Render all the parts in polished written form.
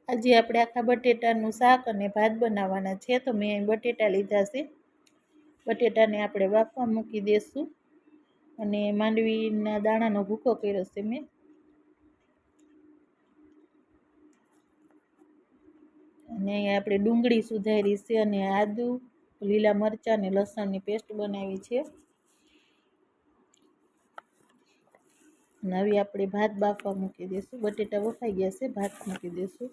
આજે આપણે આખા બટેટાનું શાક અને ભાત બનાવવાના છે. તો મેં બટેટા લીધા છે. બટેટાને આપણે બાફવા મૂકી દઈશું અને માંડવીના દાણાનો ભૂકો કર્યો છે મેં. અને આપણે ડુંગળી સુધારી છે અને આદુ, લીલા મરચાં અને લસણની પેસ્ટ બનાવી છે. અને હવે આપણે ભાત બાફવા મૂકી દઈશું. બટેટા બફાઈ ગયા છે, ભાત મૂકી દઈશું.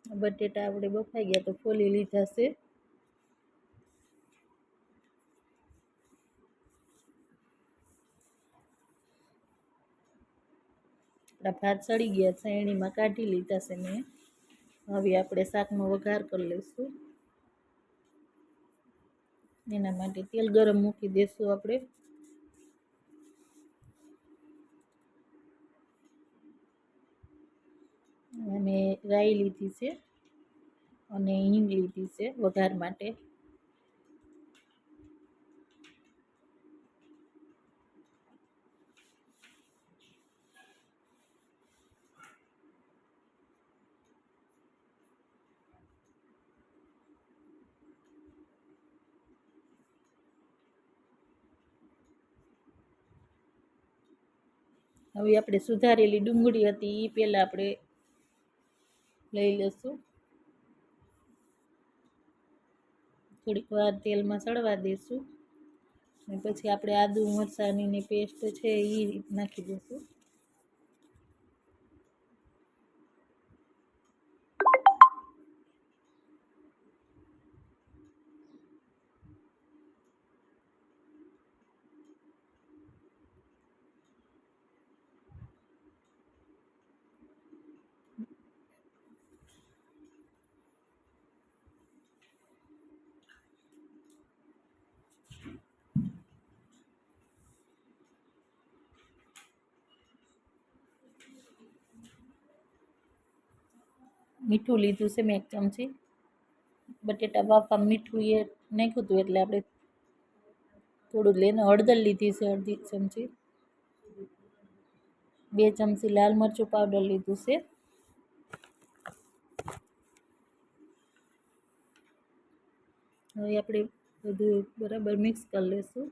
બટેટા આપણે બફાઈ ગયા તો ફોલી લીધા છે. આપણા ભાત સળી ગયા છે, એણીમાં કાઢી લીધા છે મેં. હવે આપણે શાકનો વઘાર કરી લઈશું. એના માટે તેલ ગરમ મૂકી દઈશું આપણે. અને રાઈ લીધી છે અને હિંગ લીધી છે વઘાર માટે. હવે આપણે સુધારેલી ડુંગળી હતી એ પહેલાં આપણે લઈ લઈશું. થોડીક વાર તેલમાં સળવા દઈશું અને પછી આપણે આદુ મરચાંની પેસ્ટ છે એ નાખી દઈશું. મીઠું લીધું છે મેં 1 ચમચી. બટેટા બાફવા મીઠું એ નાખ્યું હતું એટલે આપણે થોડું લઈને હળદર લીધી છે, 1/2 ચમચી. 2 ચમચી લાલ મરચું પાવડર લીધું છે. હવે આપણે બધું બરાબર મિક્સ કરી લઈશું.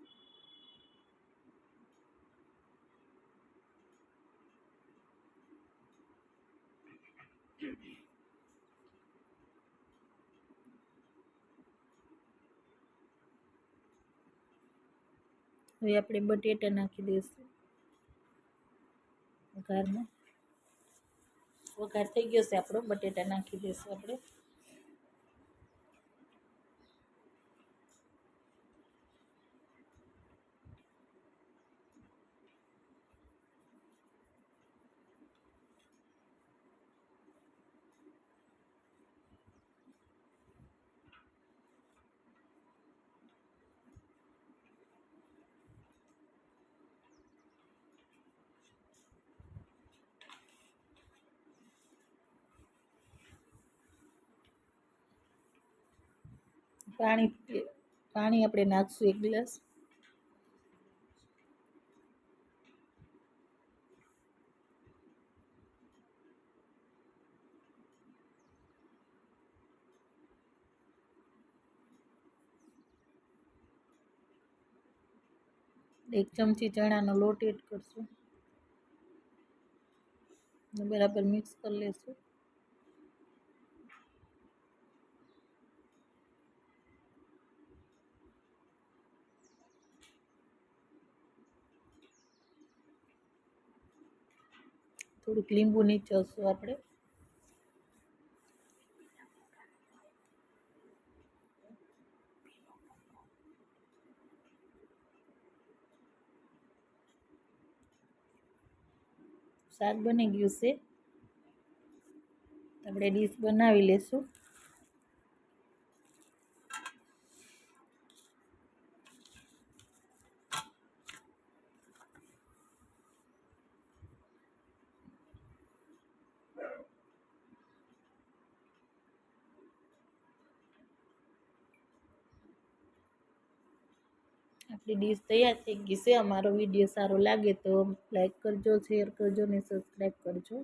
હવે આપણે બટેટા નાખી દઈશું વઘારમાં. વઘાર થઈ ગયો છે આપણો, બટેટા નાખી દઈશું આપણે. પાણી આપણે નાખશું 1 ગ્લાસ. એક ચમચી ચણાનો લોટ એડ કરશું. બરાબર મિક્સ કરી લઈશું. થોડુંક લીંબુ નીચોવશું આપણે. શાક બની ગયું છે. આપણે ડીશ બનાવી લેશું. આપણી ડીશ તૈયાર થઈ ગઈ છે. અમારો વિડીયો સારો લાગે તો લાઈક કરજો, શેર કરજો ને સબસ્ક્રાઈબ કરજો.